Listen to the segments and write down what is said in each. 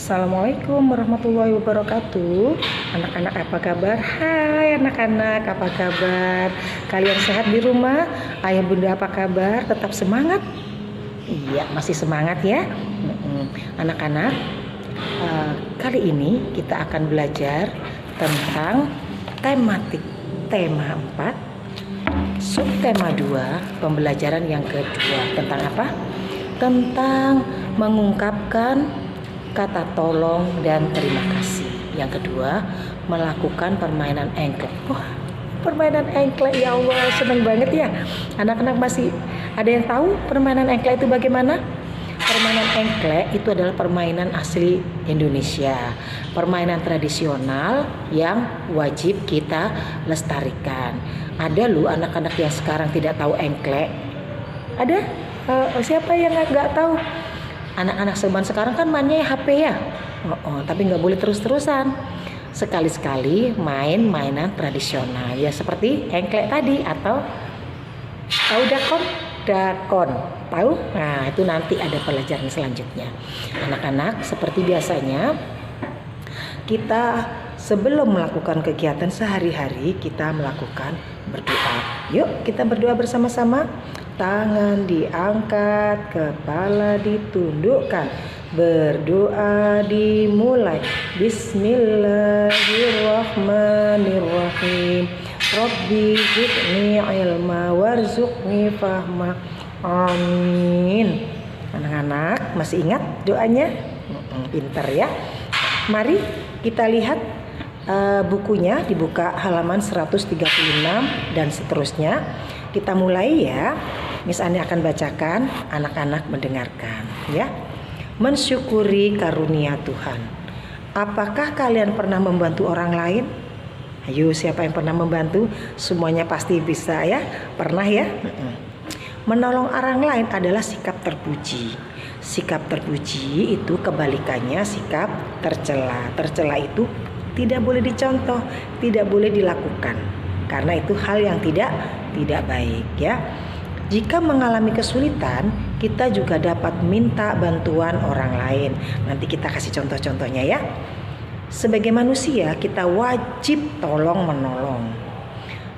Assalamualaikum warahmatullahi wabarakatuh. Anak-anak apa kabar? Hai anak-anak, apa kabar? Kalian sehat di rumah? Ayah bunda apa kabar? Tetap semangat? Iya, masih semangat ya. Anak-anak, kali ini kita akan belajar tentang tematik tema 4, subtema 2, pembelajaran yang kedua. Tentang apa? Tentang mengungkapkan kata tolong dan terima kasih. Yang kedua, melakukan permainan engklek. Wah, permainan engklek, ya Allah, seneng banget ya. Anak-anak masih ada yang tahu permainan engklek itu bagaimana? Permainan engklek itu adalah permainan asli Indonesia, permainan tradisional yang wajib kita lestarikan. Ada loh anak-anak yang sekarang tidak tahu engklek. Ada? Siapa yang nggak tahu? Anak-anak zaman sekarang kan mainnya HP ya. Tapi nggak boleh terus-terusan. Sekali-sekali main mainan tradisional ya, seperti engklek tadi, atau tahu dakon? Dakon, tahu? Nah, itu nanti ada pelajaran selanjutnya. Anak-anak, seperti biasanya kita sebelum melakukan kegiatan sehari-hari, kita melakukan berdoa. Yuk kita berdoa bersama-sama. Tangan diangkat, kepala ditundukkan. Berdoa dimulai. Bismillahirrahmanirrahim. Rabbi zidni ilma warzuqni fahma. Amin. Anak-anak masih ingat doanya? Pinter ya. Mari kita lihat bukunya, dibuka halaman 136 dan seterusnya. Kita mulai ya. Miss Ani akan bacakan, anak-anak mendengarkan ya. Mensyukuri karunia Tuhan. Apakah kalian pernah membantu orang lain? Ayo, siapa yang pernah membantu? Semuanya pasti bisa ya. Pernah ya? Menolong orang lain adalah sikap terpuji. Sikap terpuji itu kebalikannya sikap tercela. Tercela itu tidak boleh dicontoh, tidak boleh dilakukan, karena itu hal yang tidak baik ya. Jika mengalami kesulitan, kita juga dapat minta bantuan orang lain. Nanti kita kasih contoh-contohnya ya. Sebagai manusia, kita wajib tolong menolong.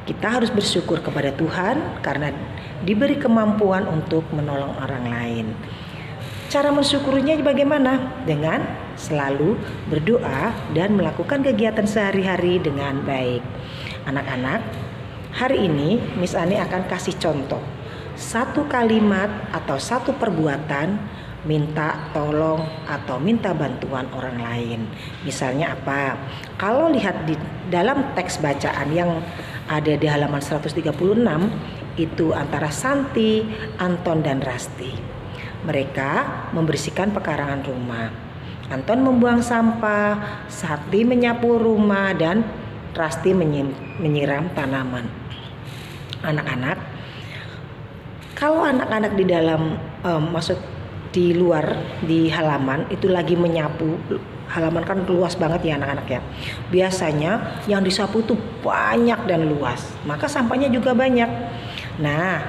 Kita harus bersyukur kepada Tuhan karena diberi kemampuan untuk menolong orang lain. Cara mensyukurinya bagaimana? Dengan selalu berdoa dan melakukan kegiatan sehari-hari dengan baik. Anak-anak, hari ini Miss Ani akan kasih contoh. Satu kalimat atau satu perbuatan minta tolong atau minta bantuan orang lain. Misalnya apa? Kalau lihat di dalam teks bacaan yang ada di halaman 136, itu antara Santi, Anton, dan Rasti. Mereka membersihkan pekarangan rumah. Anton membuang sampah, Santi menyapu rumah, dan Rasti menyiram tanaman. Anak-anak, kalau anak-anak di dalam di luar di halaman itu lagi menyapu, halaman kan luas banget ya anak-anak ya. Biasanya yang disapu tuh banyak dan luas, maka sampahnya juga banyak. Nah,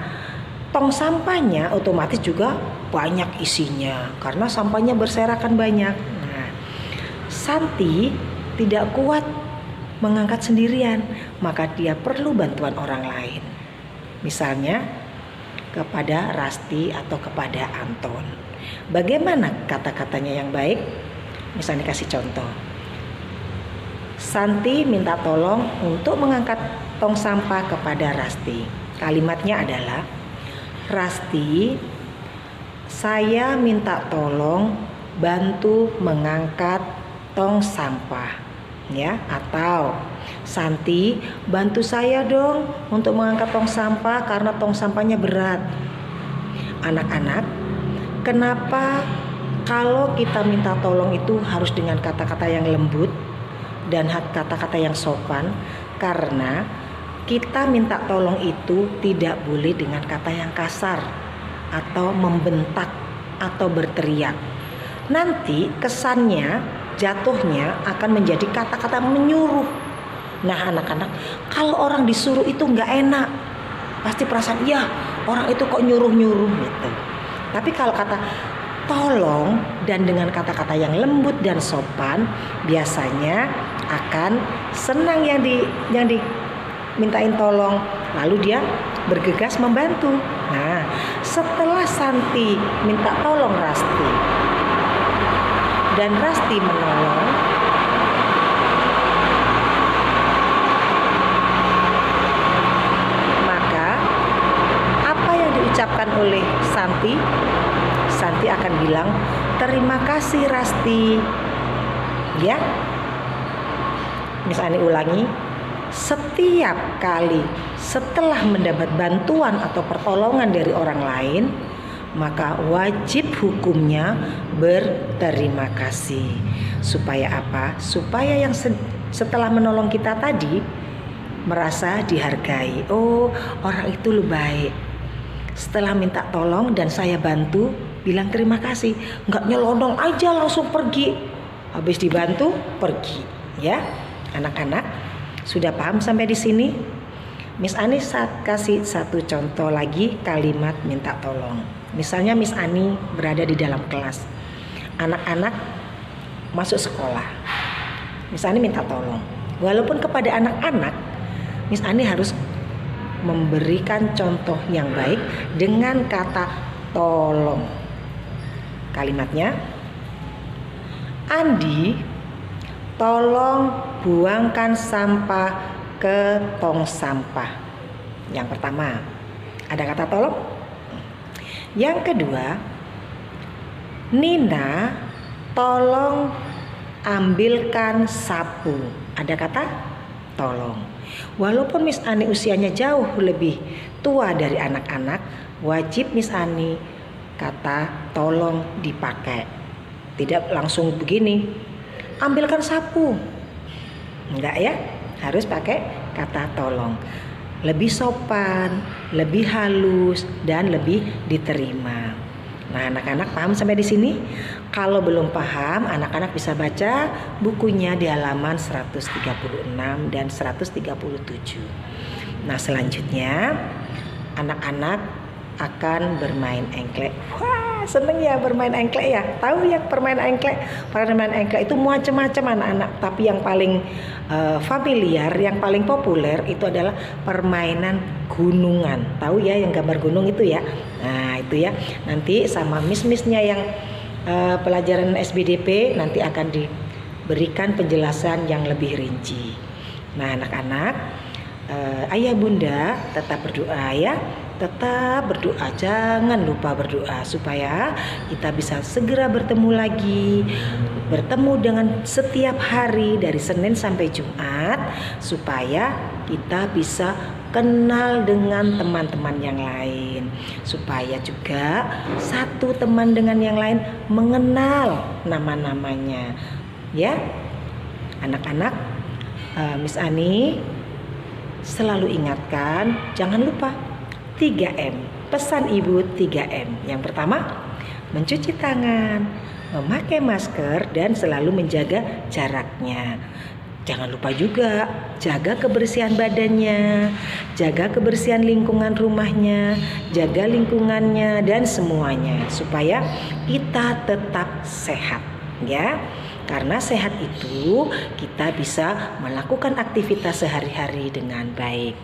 tong sampahnya otomatis juga banyak isinya karena sampahnya berserakan banyak. Nah, Santi tidak kuat mengangkat sendirian, maka dia perlu bantuan orang lain. Misalnya kepada Rasti atau kepada Anton. Bagaimana kata-katanya yang baik? Misalnya kasih contoh. Santi minta tolong untuk mengangkat tong sampah kepada Rasti. Kalimatnya adalah, Rasti, saya minta tolong bantu mengangkat tong sampah ya. Atau Santi, bantu saya dong untuk mengangkat tong sampah karena tong sampahnya berat. Anak-anak, kenapa kalau kita minta tolong itu harus dengan kata-kata yang lembut dan kata-kata yang sopan? Karena kita minta tolong itu tidak boleh dengan kata yang kasar atau membentak atau berteriak. Nanti kesannya, jatuhnya akan menjadi kata-kata menyuruh. Nah anak-anak, kalau orang disuruh itu nggak enak, pasti perasaan ya orang itu kok nyuruh-nyuruh gitu. Tapi kalau kata tolong dan dengan kata-kata yang lembut dan sopan, biasanya akan senang yang dimintain tolong, lalu dia bergegas membantu. Nah, setelah Santi minta tolong Rasti dan Rasti menolong, maka apa yang diucapkan oleh Santi akan bilang, terima kasih Rasti. Ya, Miss Ani ulangi, setiap kali setelah mendapat bantuan atau pertolongan dari orang lain, maka wajib hukumnya berterima kasih. Supaya apa? Supaya yang setelah menolong kita tadi merasa dihargai. Oh, orang itu lu baik. Setelah minta tolong dan saya bantu, bilang terima kasih. Nggak nyelonong aja langsung pergi. Habis dibantu, pergi. Ya, anak-anak sudah paham sampai di sini? Miss Ani kasih satu contoh lagi kalimat minta tolong. Misalnya Miss Ani berada di dalam kelas, anak-anak masuk sekolah, Miss Ani minta tolong. Walaupun kepada anak-anak, Miss Ani harus memberikan contoh yang baik dengan kata tolong. Kalimatnya, Andi, tolong buangkan sampah ke tong sampah. Yang pertama, ada kata tolong. Yang kedua, Nina, tolong ambilkan sapu. Ada kata tolong. Walaupun Miss Ani usianya jauh lebih tua dari anak-anak, wajib Miss Ani kata tolong dipakai. Tidak langsung begini, ambilkan sapu. Enggak ya, harus pakai kata tolong. Lebih sopan, lebih halus, dan lebih diterima. Nah, anak-anak paham sampai di sini? Kalau belum paham, anak-anak bisa baca bukunya di halaman 136 dan 137. Nah, selanjutnya anak-anak akan bermain engklek. Wah, seneng ya bermain engklek ya. Tahu ya permainan engklek? Permainan engklek itu macam-macam anak-anak, tapi yang paling familiar, yang paling populer itu adalah permainan gunungan. Tahu ya yang gambar gunung itu ya? Nah, itu ya. Nanti sama miss-missnya yang pelajaran SBDP nanti akan diberikan penjelasan yang lebih rinci. Nah, anak-anak, ayah bunda tetap berdoa ya. Tetap berdoa, jangan lupa berdoa supaya kita bisa segera bertemu lagi, bertemu dengan setiap hari dari Senin sampai Jumat, supaya kita bisa kenal dengan teman-teman yang lain, supaya juga satu teman dengan yang lain mengenal nama-namanya. Ya, anak-anak, Miss Ani selalu ingatkan, jangan lupa 3M, pesan ibu 3M. Yang pertama, mencuci tangan, memakai masker, dan selalu menjaga jaraknya. Jangan lupa juga jaga kebersihan badannya, jaga kebersihan lingkungan rumahnya, jaga lingkungannya dan semuanya supaya kita tetap sehat ya. Karena sehat itu kita bisa melakukan aktivitas sehari-hari dengan baik.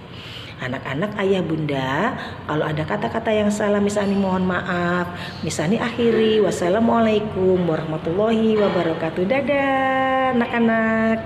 Anak-anak, ayah bunda, kalau ada kata-kata yang salah Miss Ani mohon maaf. Miss Ani akhiri. Wassalamualaikum warahmatullahi wabarakatuh. Dadah anak-anak.